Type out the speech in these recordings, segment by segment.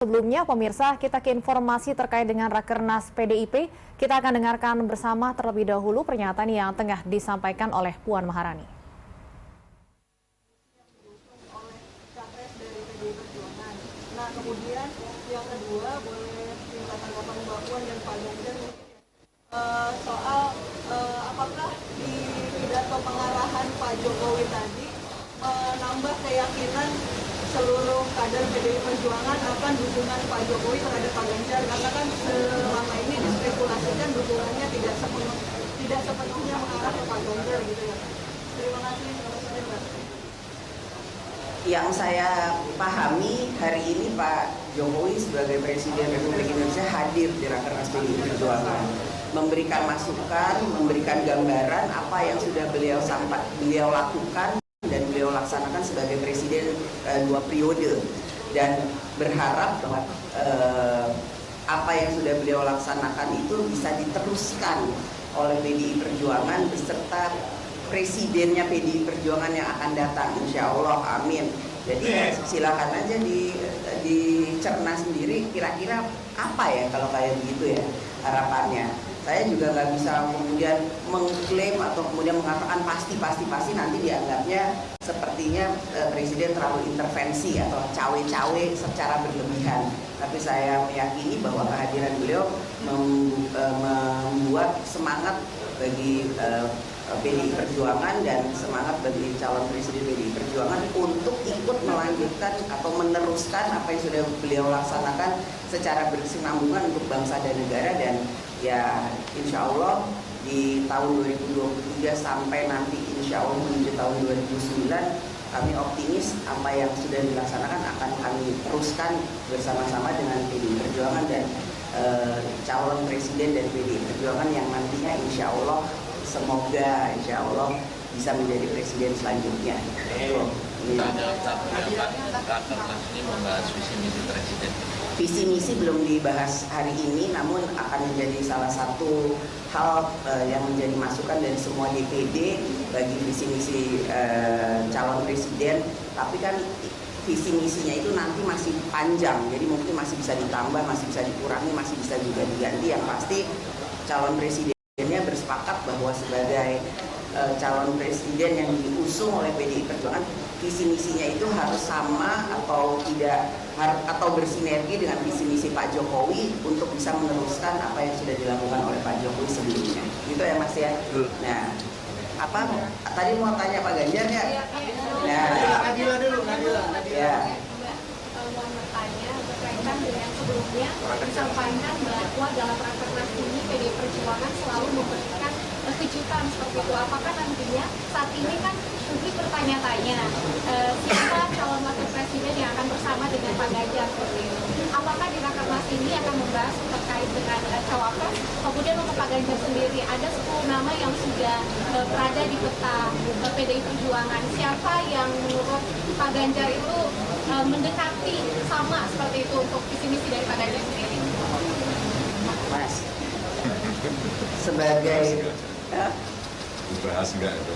Sebelumnya, pemirsa, kita ke informasi terkait dengan Rakernas PDIP. Kita akan dengarkan bersama terlebih dahulu pernyataan yang tengah disampaikan oleh Puan Maharani. Nah, kemudian yang kedua, boleh minta tanggapan Mbak Puan dan Pak Ganjar soal apakah di pidato pengarahan Pak Jokowi tadi menambah keyakinan seluruh kader PDI Perjuangan akan dukungan Pak Jokowi terhadap Pak Ganjar, karena kan selama ini dispekulasikan dukungannya tidak sepenuhnya mengarah ke Pak Ganjar gitu ya. Terima kasih, selamat sore Mbak. Yang saya pahami hari ini Pak Jokowi sebagai Presiden Republik Indonesia hadir di Rakernas PDI Perjuangan, memberikan masukan, memberikan gambaran apa yang sudah beliau lakukan dan beliau laksanakan sebagai Presiden 2 periode, dan berharap bahwa apa yang sudah beliau laksanakan itu bisa diteruskan oleh PDI Perjuangan beserta presidennya PDI Perjuangan yang akan datang, insya Allah, amin. Jadi silakan aja dicerna sendiri kira-kira apa ya kalau kayak begitu ya harapannya. Saya juga nggak bisa kemudian mengklaim atau kemudian mengatakan pasti nanti dianggapnya sepertinya Presiden terlalu intervensi atau cawe-cawe secara berlebihan. Tapi saya meyakini bahwa kehadiran beliau membuat semangat bagi PDI Perjuangan dan semangat bagi calon Presiden PDI Perjuangan untuk ikut melanjutkan atau meneruskan apa yang sudah beliau laksanakan secara berkesinambungan untuk bangsa dan negara. Dan ya insya Allah di tahun 2023 sampai nanti insya Allah menuju tahun 2009 kami optimis apa yang sudah dilaksanakan akan kami teruskan bersama-sama dengan PDI Perjuangan dan calon Presiden dari PDI Perjuangan yang nantinya insya Allah semoga insya Allah bisa menjadi Presiden selanjutnya. Visi misi belum dibahas hari ini, namun akan menjadi salah satu hal yang menjadi masukan dari semua DPD bagi visi misi calon presiden. Tapi kan visi misinya itu nanti masih panjang, jadi mungkin masih bisa ditambah, masih bisa dikurangi, masih bisa juga diganti. Yang pasti calon presidennya bersepakat bahwa sebagai calon presiden yang diusung oleh PDI Perjuangan, visi misinya itu harus sama atau tidak, atau bersinergi dengan visi misi Pak Jokowi untuk bisa meneruskan apa yang sudah dilakukan oleh Pak Jokowi sebelumnya. Gitu ya Mas ya. Nah, apa tadi mau tanya Pak Ganjar ya? Nah, Nadila dulu, Nadila. Ya. Mau bertanya berkaitan dengan sebelumnya disampaikan bahwa dalam Rakernas ini PDI Perjuangan selalu memberikan kejutan seperti itu. Apakah nantinya saat ini kan publik bertanya-tanya siapa calon wakil presiden yang akan bersama dengan Pak Ganjar seperti itu. Apakah di Rakernas ini akan membahas terkait dengan cawapres? Kemudian untuk Pak Ganjar sendiri ada 10 nama yang sudah berada di peta PDI Perjuangan. Siapa yang menurut Pak Ganjar itu mendekati sama seperti itu untuk visi misi dari Pak Ganjar sendiri? Mas, sebagai dibahas enggak itu?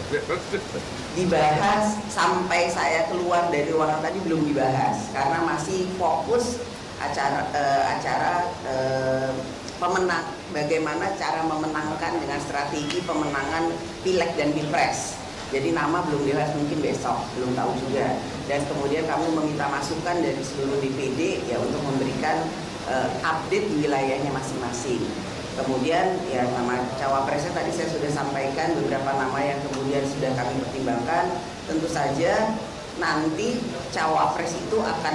Dibahas sampai saya keluar dari ruangan tadi belum dibahas karena masih fokus acara pemenang, bagaimana cara memenangkan dengan strategi pemenangan Pileg dan Pilpres. Jadi nama belum dibahas, mungkin besok, belum tahu juga. Dan kemudian kami meminta masukan dari seluruh DPD ya untuk memberikan update di wilayahnya masing-masing. Kemudian ya nama cawapresnya tadi saya sudah sampaikan beberapa nama yang kemudian sudah kami pertimbangkan. Tentu saja nanti cawapres itu akan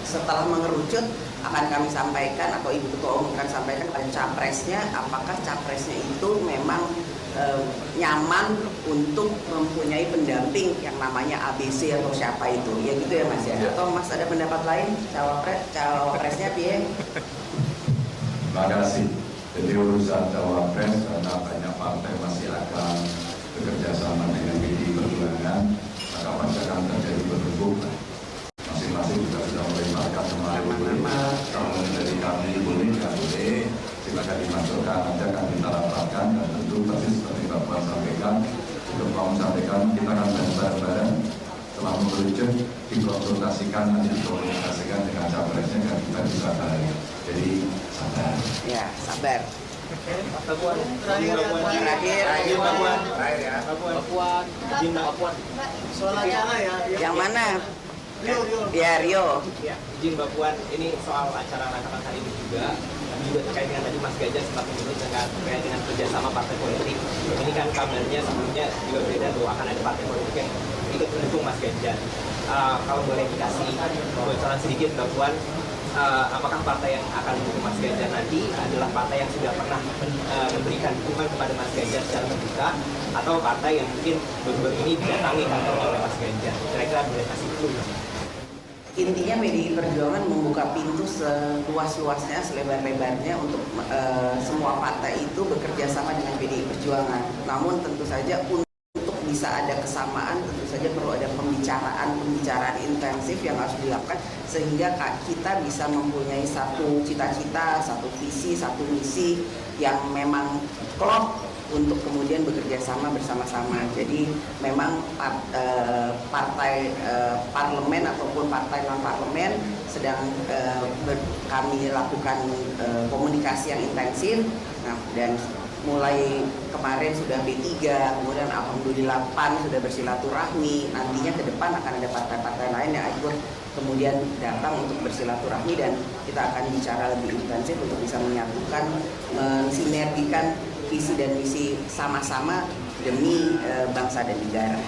setelah mengerucut akan kami sampaikan atau Ibu Ketua Umum akan sampaikan kepada capresnya apakah capresnya itu memang nyaman untuk mempunyai pendamping yang namanya ABC atau siapa itu, ya gitu ya Mas ya. Atau Mas ada pendapat lain cawapresnya piye? Terima kasih. Jadi urusan cawapres karena banyak partai masih akan bekerja sama dengan PDI Perjuangan, maka pasti akan terjadi berhubung. Masing-masing juga sudah melemparkan nama. Kalau dari kami boleh, nggak boleh, silakan dimasukkan aja, akan kita rapatkan, dan tentu pasti seperti Bapak sampaikan, untuk kamu sampaikan kita akan bareng-bareng telah mengerucut di kelompok pastikan nanti dikomunikasikan dengan capresnya dan kita bisa tarik. Jadi sabar. Ya, sabar. Terakhir, Soal acara ya. yang mana? Rio. Ya, Rio. Ya, izin Mbak Puan, ini soal acara rakernas hari ini juga terkait dengan tadi Mas Ganjar sempat menyebut terkait dengan kerjasama partai politik. Ini kan kabarnya sebelumnya juga beredar bahwa akan ada partai politik yang ikut mendukung Mas Ganjar. Kalau boleh dikasih bocoran sedikit Mbak Puan, apakah partai yang akan mendukung Mas Ganjar nanti adalah partai yang sudah pernah memberikan dukungan kepada Mas Ganjar secara terbuka, atau partai yang mungkin baru-baru ini didatangi kantornya oleh Mas Ganjar? Kira-kira boleh kasih clue. Intinya PDI Perjuangan membuka pintu seluas-luasnya, selebar-lebarnya untuk semua partai itu bekerja sama dengan PDI Perjuangan. Namun tentu saja untuk bisa ada kesamaan, tentu saja perlu ada pembicaraan intensif yang harus dilakukan sehingga kita bisa mempunyai satu cita-cita, satu visi, satu misi yang memang klop untuk kemudian bekerja sama bersama-sama. Jadi memang partai parlemen ataupun partai non parlemen sedang kami lakukan komunikasi yang intensif. Nah, dan mulai kemarin sudah B3, kemudian alhamdulillah PAN sudah bersilaturahmi. Nantinya ke depan akan ada partai-partai lain yang ikut kemudian datang untuk bersilaturahmi, dan kita akan bicara lebih intensif untuk bisa menyatukan, mensinergikan visi dan misi sama-sama demi bangsa dan negara.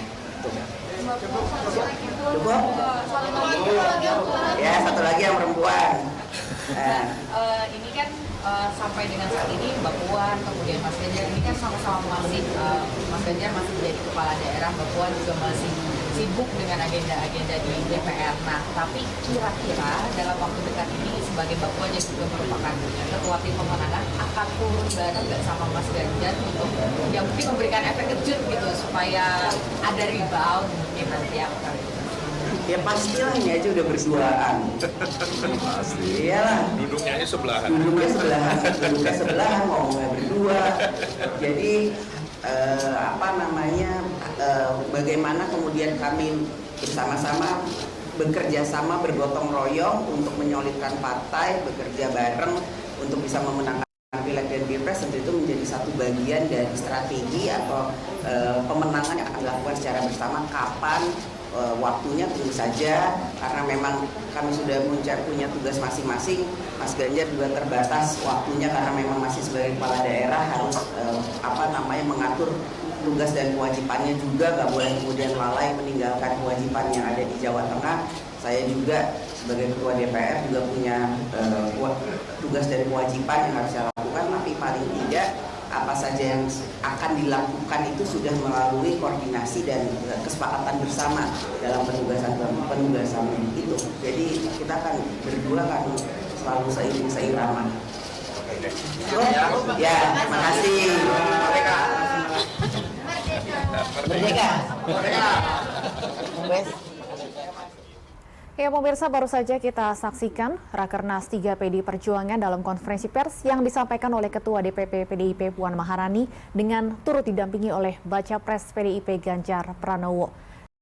Cukup? Ya, satu lagi yang perempuan. Ini kan sampai dengan saat ini Mbak Puan, kemudian Mas Ganjar ini kan sama-sama masih Mas Ganjar masih menjadi kepala daerah, Mbak Puan juga masih sibuk dengan agenda-agenda di DPR. Nah, tapi kira-kira dalam waktu dekat ini sebagai Mbak Puan yang juga merupakan ketua tim pemenangan akan turun bareng nggak sama Mas Ganjar untuk yang mungkin memberikan efek kejut gitu supaya ada rebound mungkin nanti apa kali? Ya pastilah, ini aja udah berduaan. Pasti. Iyalah. Duduknya aja sebelahan. Duduknya sebelahan, ngomongnya berdua. Jadi bagaimana kemudian kami bersama-sama bekerja sama, bergotong royong untuk menyolidkan partai, bekerja bareng untuk bisa memenangkan Pileg dan Pilpres. Tentu itu menjadi satu bagian dari strategi atau pemenangan yang akan dilakukan secara bersama. Kapan waktunya tunggu saja, karena memang kami sudah punya tugas masing-masing. Mas Ganjar juga terbatas waktunya karena memang masih sebagai kepala daerah harus mengatur tugas dan kewajibannya juga, nggak boleh kemudian lalai meninggalkan kewajiban yang ada di Jawa Tengah. Saya juga sebagai ketua DPR juga punya tugas dan kewajiban yang harus saya lakukan, tapi paling tidak apa saja yang akan dilakukan itu sudah melalui koordinasi dan kesepakatan bersama dalam penugasan itu. Jadi kita akan berdua kan selalu seirama. Ya, terima kasih. Merdeka. Ya pemirsa, baru saja kita saksikan Rakernas 3 PDI Perjuangan dalam konferensi pers yang disampaikan oleh Ketua DPP PDIP Puan Maharani dengan turut didampingi oleh Baca Pres PDIP Ganjar Pranowo.